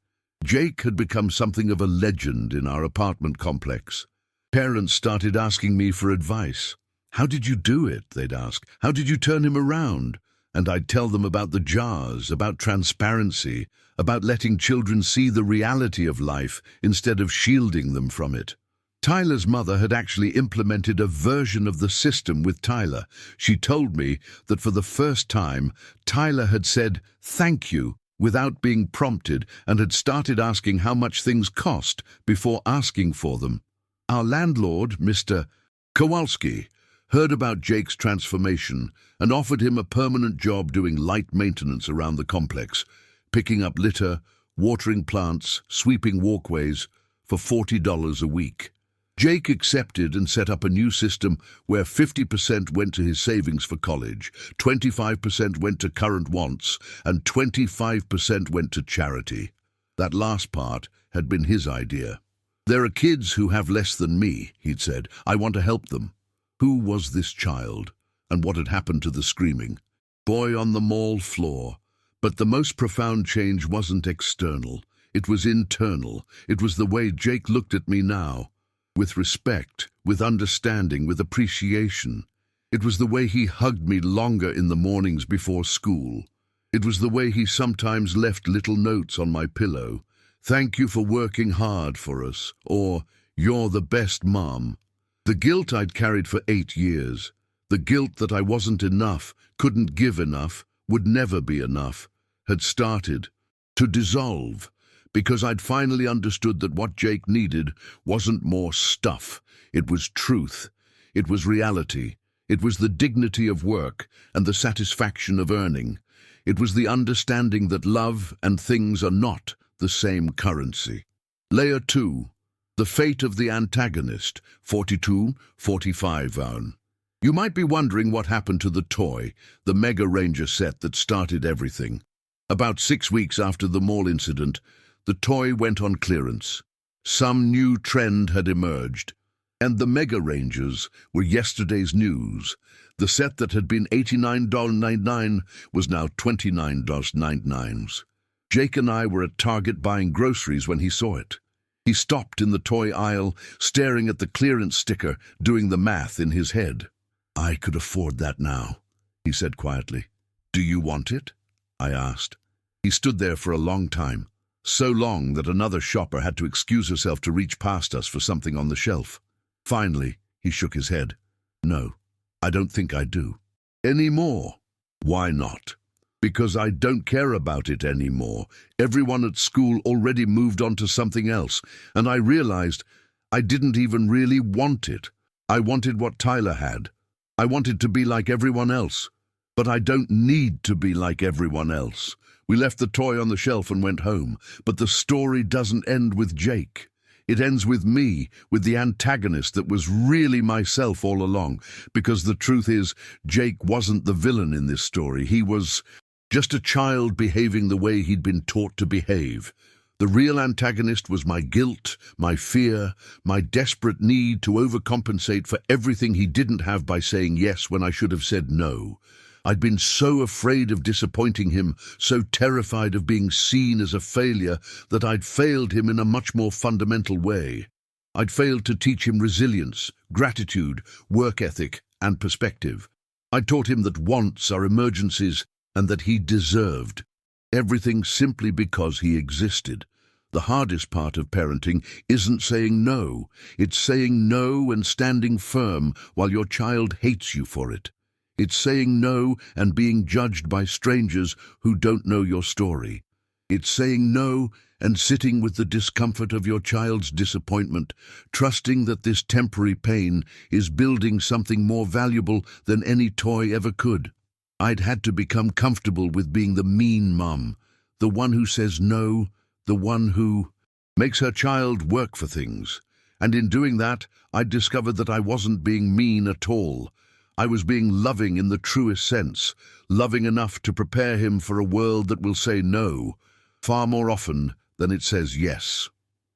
Jake had become something of a legend in our apartment complex. Parents started asking me for advice. "How did you do it?" they'd ask. "How did you turn him around?" And I'd tell them about the jars, about transparency, about letting children see the reality of life instead of shielding them from it. Tyler's mother had actually implemented a version of the system with Tyler. She told me that for the first time, Tyler had said, "Thank you," without being prompted, and had started asking how much things cost before asking for them. Our landlord, Mr. Kowalski, heard about Jake's transformation and offered him a permanent job doing light maintenance around the complex, picking up litter, watering plants, sweeping walkways, for $40 a week. Jake accepted and set up a new system where 50% went to his savings for college, 25% went to current wants, and 25% went to charity. That last part had been his idea. "There are kids who have less than me," he'd said. "I want to help them." Who was this child, and what had happened to the screaming boy on the mall floor? But the most profound change wasn't external. It was internal. It was the way Jake looked at me now, with respect, with understanding, with appreciation. It was the way he hugged me longer in the mornings before school. It was the way he sometimes left little notes on my pillow. "Thank you for working hard for us," or "You're the best, Mom." The guilt I'd carried for 8 years, the guilt that I wasn't enough, couldn't give enough, would never be enough, had started to dissolve, because I'd finally understood that what Jake needed wasn't more stuff. It was truth. It was reality. It was the dignity of work and the satisfaction of earning. It was the understanding that love and things are not the same currency. Layer 2. The fate of the antagonist, 42-45 hour. You might be wondering what happened to the toy, the Mega Ranger set that started everything. About 6 weeks after the mall incident, the toy went on clearance. Some new trend had emerged, and the Mega Rangers were yesterday's news. The set that had been $89.99 was now $29.99. Jake and I were at Target buying groceries when he saw it. He stopped in the toy aisle, staring at the clearance sticker, doing the math in his head. "I could afford that now," he said quietly. "Do you want it?" I asked. He stood there for a long time, so long that another shopper had to excuse herself to reach past us for something on the shelf. Finally, he shook his head. "No, I don't think I do. Anymore." "Why not?" "Because I don't care about it anymore. Everyone at school already moved on to something else, and I realized I didn't even really want it. I wanted what Tyler had. I wanted to be like everyone else. But I don't need to be like everyone else." We left the toy on the shelf and went home, but the story doesn't end with Jake. It ends with me, with the antagonist that was really myself all along, because the truth is, Jake wasn't the villain in this story. He was just a child behaving the way he'd been taught to behave. The real antagonist was my guilt, my fear, my desperate need to overcompensate for everything he didn't have by saying yes when I should have said no. I'd been so afraid of disappointing him, so terrified of being seen as a failure, that I'd failed him in a much more fundamental way. I'd failed to teach him resilience, gratitude, work ethic, and perspective. I taught him that wants are emergencies and that he deserved everything simply because he existed. The hardest part of parenting isn't saying no. It's saying no and standing firm while your child hates you for it. It's saying no and being judged by strangers who don't know your story. It's saying no and sitting with the discomfort of your child's disappointment, trusting that this temporary pain is building something more valuable than any toy ever could. I'd had to become comfortable with being the mean mom, the one who says no, the one who makes her child work for things. And in doing that, I'd discovered that I wasn't being mean at all. I was being loving in the truest sense, loving enough to prepare him for a world that will say no, far more often than it says yes.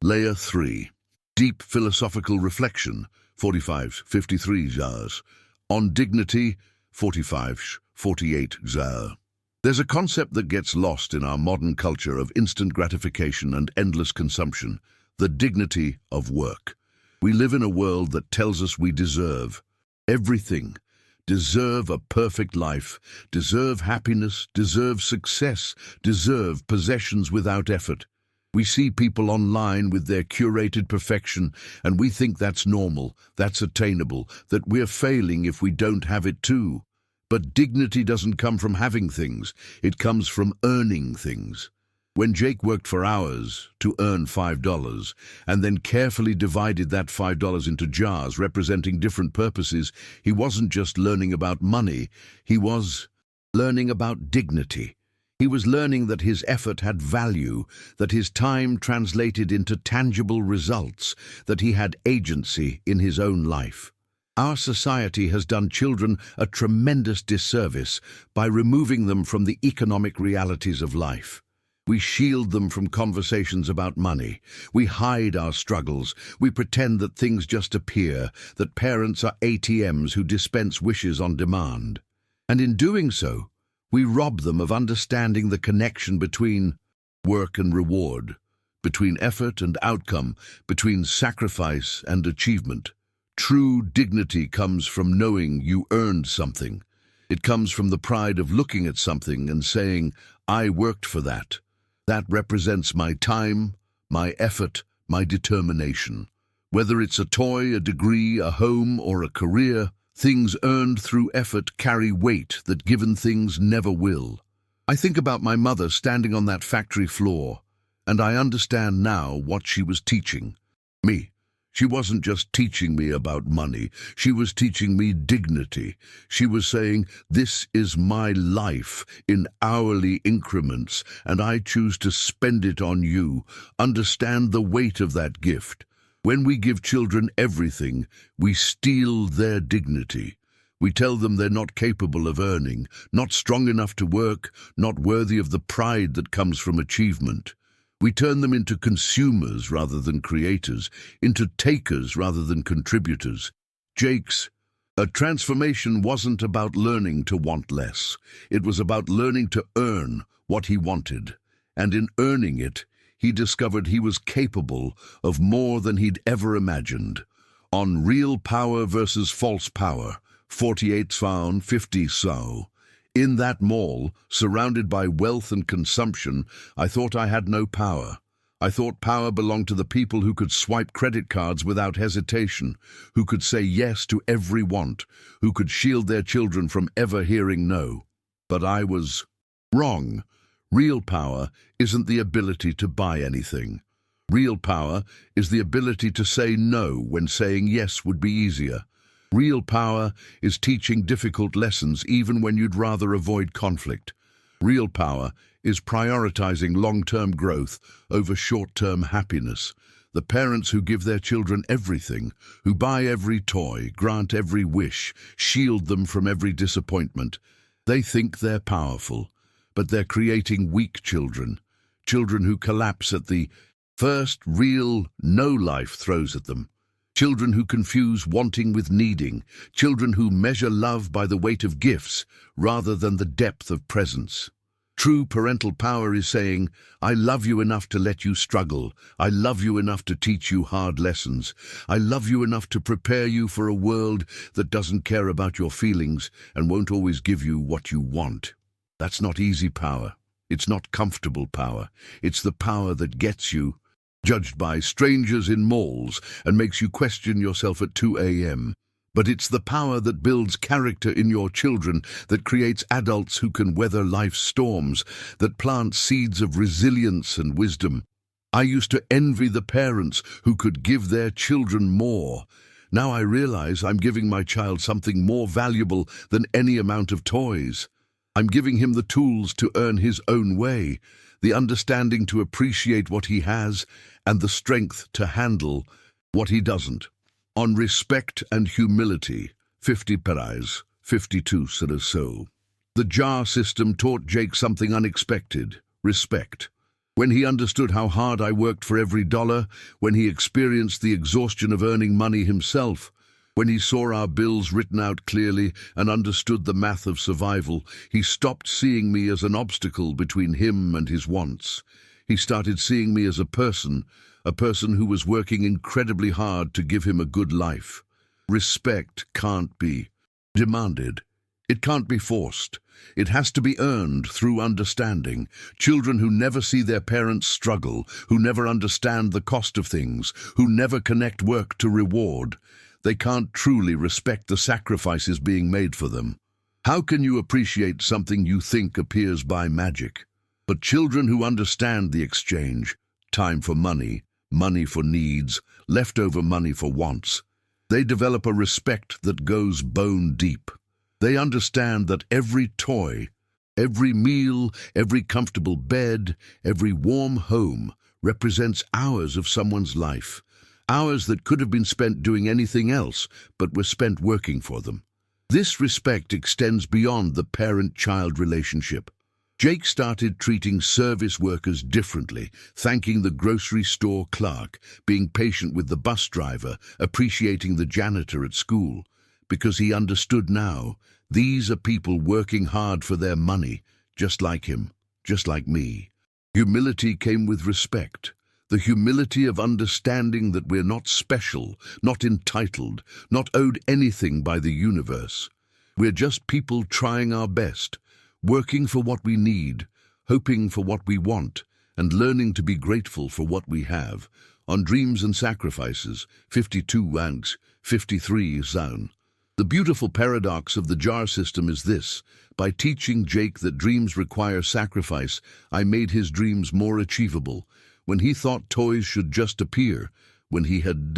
Layer 3. Deep philosophical reflection, 45-53 hours. On dignity, 45-48 hours. There's a concept that gets lost in our modern culture of instant gratification and endless consumption, the dignity of work. We live in a world that tells us we deserve everything. Deserve a perfect life, deserve happiness, deserve success, deserve possessions without effort. We see people online with their curated perfection, and we think that's normal, that's attainable, that we're failing if we don't have it too. But dignity doesn't come from having things, it comes from earning things. When Jake worked for hours to earn $5 and then carefully divided that $5 into jars representing different purposes, he wasn't just learning about money, he was learning about dignity. He was learning that his effort had value, that his time translated into tangible results, that he had agency in his own life. Our society has done children a tremendous disservice by removing them from the economic realities of life. We shield them from conversations about money. We hide our struggles. We pretend that things just appear, that parents are ATMs who dispense wishes on demand. And in doing so, we rob them of understanding the connection between work and reward, between effort and outcome, between sacrifice and achievement. True dignity comes from knowing you earned something. It comes from the pride of looking at something and saying, I worked for that. That represents my time, my effort, my determination. Whether it's a toy, a degree, a home, or a career, things earned through effort carry weight that given things never will. I think about my mother standing on that factory floor, and I understand now what she was teaching me. She wasn't just teaching me about money, she was teaching me dignity. She was saying, this is my life in hourly increments, and I choose to spend it on you. Understand the weight of that gift. When we give children everything, we steal their dignity. We tell them they're not capable of earning, not strong enough to work, not worthy of the pride that comes from achievement. We turn them into consumers rather than creators, into takers rather than contributors. Jake's transformation wasn't about learning to want less. It was about learning to earn what he wanted. And in earning it, he discovered he was capable of more than he'd ever imagined. On Real Power versus False Power, 48 found, 50 so. In that mall, surrounded by wealth and consumption, I thought I had no power. I thought power belonged to the people who could swipe credit cards without hesitation, who could say yes to every want, who could shield their children from ever hearing no. But I was wrong. Real power isn't the ability to buy anything. Real power is the ability to say no when saying yes would be easier. Real power is teaching difficult lessons even when you'd rather avoid conflict. Real power is prioritizing long-term growth over short-term happiness. The parents who give their children everything, who buy every toy, grant every wish, shield them from every disappointment, they think they're powerful, but they're creating weak children, children who collapse at the first real no life throws at them. Children who confuse wanting with needing, children who measure love by the weight of gifts rather than the depth of presence. True parental power is saying, I love you enough to let you struggle. I love you enough to teach you hard lessons. I love you enough to prepare you for a world that doesn't care about your feelings and won't always give you what you want. That's not easy power. It's not comfortable power. It's the power that gets you judged by strangers in malls and makes you question yourself at 2 a.m. But it's the power that builds character in your children, that creates adults who can weather life's storms, that plants seeds of resilience and wisdom. I used to envy the parents who could give their children more. Now I realize I'm giving my child something more valuable than any amount of toys. I'm giving him the tools to earn his own way, the understanding to appreciate what he has, and the strength to handle what he doesn't. On respect and humility, 50 Perez, 52 so. The jar system taught Jake something unexpected, respect. When he understood how hard I worked for every dollar, when he experienced the exhaustion of earning money himself, when he saw our bills written out clearly and understood the math of survival, he stopped seeing me as an obstacle between him and his wants. He started seeing me as a person who was working incredibly hard to give him a good life. Respect can't be demanded. It can't be forced. It has to be earned through understanding. Children who never see their parents struggle, who never understand the cost of things, who never connect work to reward, they can't truly respect the sacrifices being made for them. How can you appreciate something you think appears by magic? But children who understand the exchange, time for money, money for needs, leftover money for wants, they develop a respect that goes bone deep. They understand that every toy, every meal, every comfortable bed, every warm home represents hours of someone's life. Hours that could have been spent doing anything else, but were spent working for them. This respect extends beyond the parent-child relationship. Jake started treating service workers differently, thanking the grocery store clerk, being patient with the bus driver, appreciating the janitor at school, because he understood now, these are people working hard for their money, just like him, just like me. Humility came with respect. The humility of understanding that we're not special, not entitled, not owed anything by the universe. We're just people trying our best, working for what we need, hoping for what we want, and learning to be grateful for what we have. On Dreams and Sacrifices, 52 Wanks, 53 Zone. The beautiful paradox of the jar system is this: by teaching Jake that dreams require sacrifice, I made his dreams more achievable. When he thought toys should just appear, when he had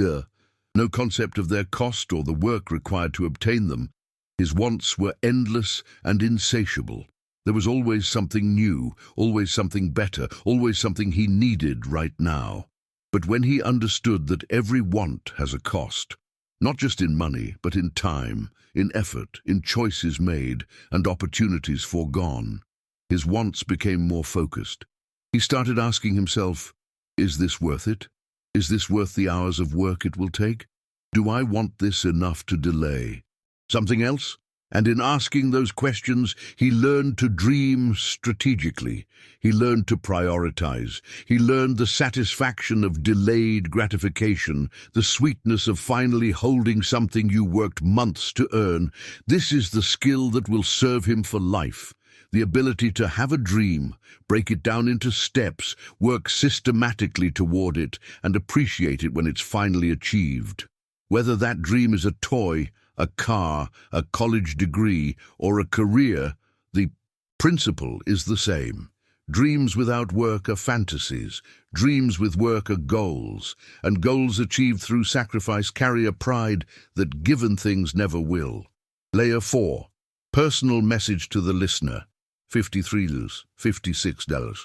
no concept of their cost or the work required to obtain them, his wants were endless and insatiable. There was always something new, always something better, always something he needed right now. But when he understood that every want has a cost, not just in money, but in time, in effort, in choices made, and opportunities foregone, his wants became more focused. He started asking himself, is this worth it? Is this worth the hours of work it will take? Do I want this enough to delay something else? And in asking those questions, he learned to dream strategically. He learned to prioritize. He learned the satisfaction of delayed gratification, the sweetness of finally holding something you worked months to earn. This is the skill that will serve him for life. The ability to have a dream, break it down into steps, work systematically toward it, and appreciate it when it's finally achieved. Whether that dream is a toy, a car, a college degree, or a career, the principle is the same. Dreams without work are fantasies. Dreams with work are goals. And goals achieved through sacrifice carry a pride that given things never will. Layer 4. Personal message to the listener. $53, $56.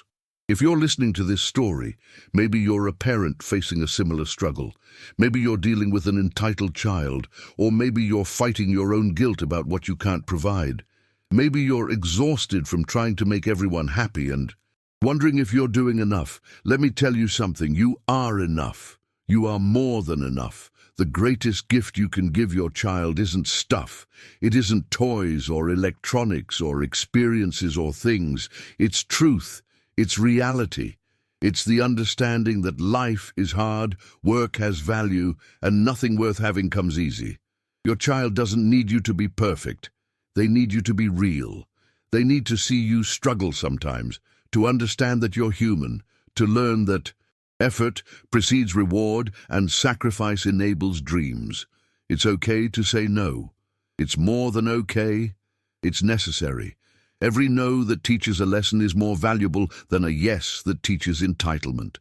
If you're listening to this story, maybe you're a parent facing a similar struggle. Maybe you're dealing with an entitled child, or maybe you're fighting your own guilt about what you can't provide. Maybe you're exhausted from trying to make everyone happy and wondering if you're doing enough. Let me tell you something. You are enough. You are more than enough. The greatest gift you can give your child isn't stuff. It isn't toys or electronics or experiences or things. It's truth. It's reality. It's the understanding that life is hard, work has value, and nothing worth having comes easy. Your child doesn't need you to be perfect. They need you to be real. They need to see you struggle sometimes, to understand that you're human, to learn that effort precedes reward and sacrifice enables dreams. It's okay to say no. It's more than okay. It's necessary. Every no that teaches a lesson is more valuable than a yes that teaches entitlement.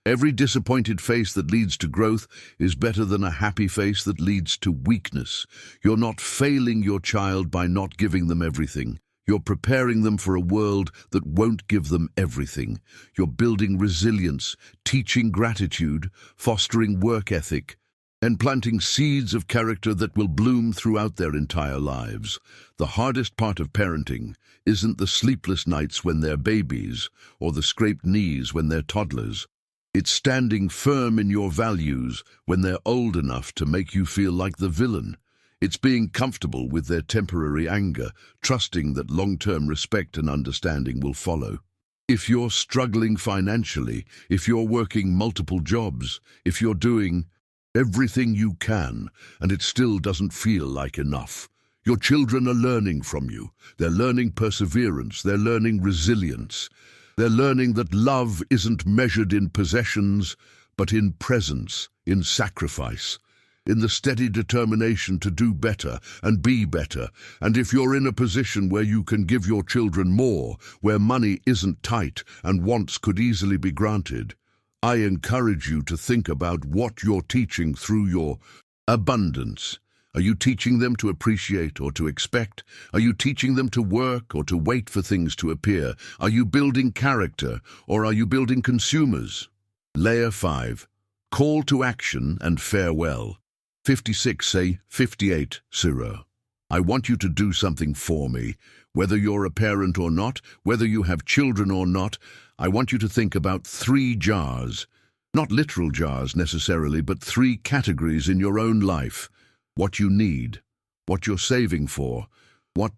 Every disappointed face that leads to growth is better than a happy face that leads to weakness. You're not failing your child by not giving them everything. You're preparing them for a world that won't give them everything. You're building resilience, teaching gratitude, fostering work ethic, and planting seeds of character that will bloom throughout their entire lives. The hardest part of parenting isn't the sleepless nights when they're babies or the scraped knees when they're toddlers. It's standing firm in your values when they're old enough to make you feel like the villain. It's being comfortable with their temporary anger, trusting that long-term respect and understanding will follow. If you're struggling financially, if you're working multiple jobs, if you're doing everything you can and it still doesn't feel like enough, your children are learning from you. They're learning perseverance. They're learning resilience. They're learning that love isn't measured in possessions, but in presence, in sacrifice, in the steady determination to do better and be better. And if you're in a position where you can give your children more, where money isn't tight and wants could easily be granted, I encourage you to think about what you're teaching through your abundance. Are you teaching them to appreciate or to expect? Are you teaching them to work or to wait for things to appear? Are you building character or are you building consumers? Layer 5. Call to action and farewell. 56 say 58 0. I want you to do something for me. Whether you're a parent or not, whether you have children or not, I want you to think about 3 jars. Not literal jars necessarily, but 3 categories in your own life. What you need, what you're saving for, what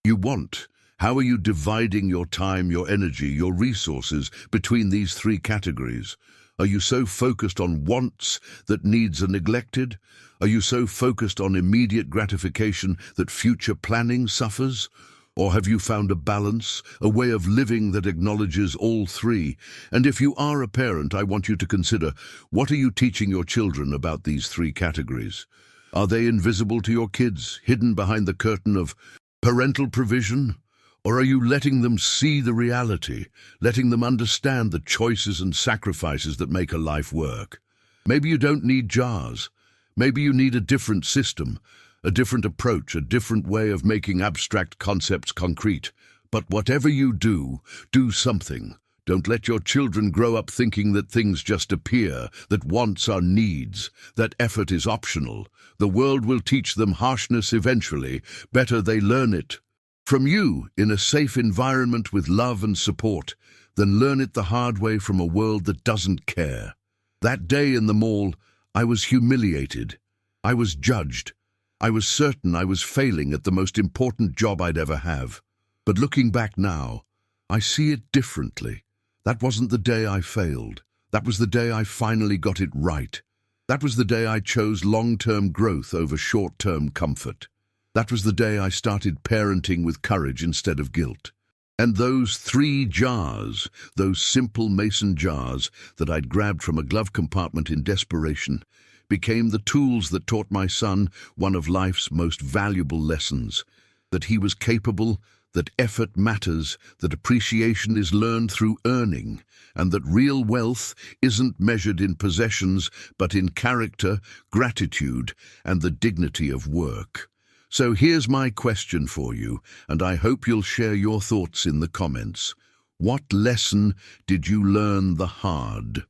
you want. How are you dividing your time, your energy, your resources between these 3 categories? Are you so focused on wants that needs are neglected? Are you so focused on immediate gratification that future planning suffers? Or have you found a balance, a way of living that acknowledges all three? And if you are a parent, I want you to consider, what are you teaching your children about these three categories? Are they invisible to your kids, hidden behind the curtain of parental provision? Or are you letting them see the reality, letting them understand the choices and sacrifices that make a life work? Maybe you don't need jars. Maybe you need a different system, a different approach, a different way of making abstract concepts concrete. But whatever you do, do something. Don't let your children grow up thinking that things just appear, that wants are needs, that effort is optional. The world will teach them harshness eventually. Better they learn it from you in a safe environment with love and support than learn it the hard way from a world that doesn't care. That day in the mall, I was humiliated. I was judged. I was certain I was failing at the most important job I'd ever have. But looking back now, I see it differently. That wasn't the day I failed. That was the day I finally got it right. That was the day I chose long-term growth over short-term comfort. That was the day I started parenting with courage instead of guilt. And those 3 jars, those simple mason jars that I'd grabbed from a glove compartment in desperation, became the tools that taught my son one of life's most valuable lessons, that he was capable, that effort matters, that appreciation is learned through earning, and that real wealth isn't measured in possessions but in character, gratitude, and the dignity of work. So here's my question for you, and I hope you'll share your thoughts in the comments. What lesson did you learn the hard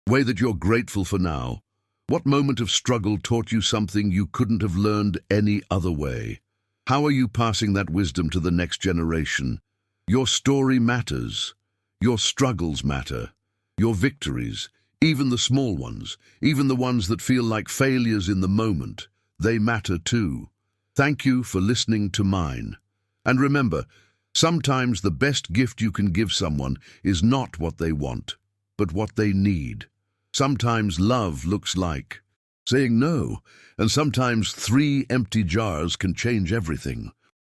way that you're grateful for now? What moment of struggle taught you something you couldn't have learned any other way? How are you passing that wisdom to the next generation? Your story matters. Your struggles matter. Your victories, even the small ones, even the ones that feel like failures in the moment, they matter too. Thank you for listening to mine. And remember, sometimes the best gift you can give someone is not what they want, but what they need. Sometimes love looks like saying no, and sometimes 3 empty jars can change everything.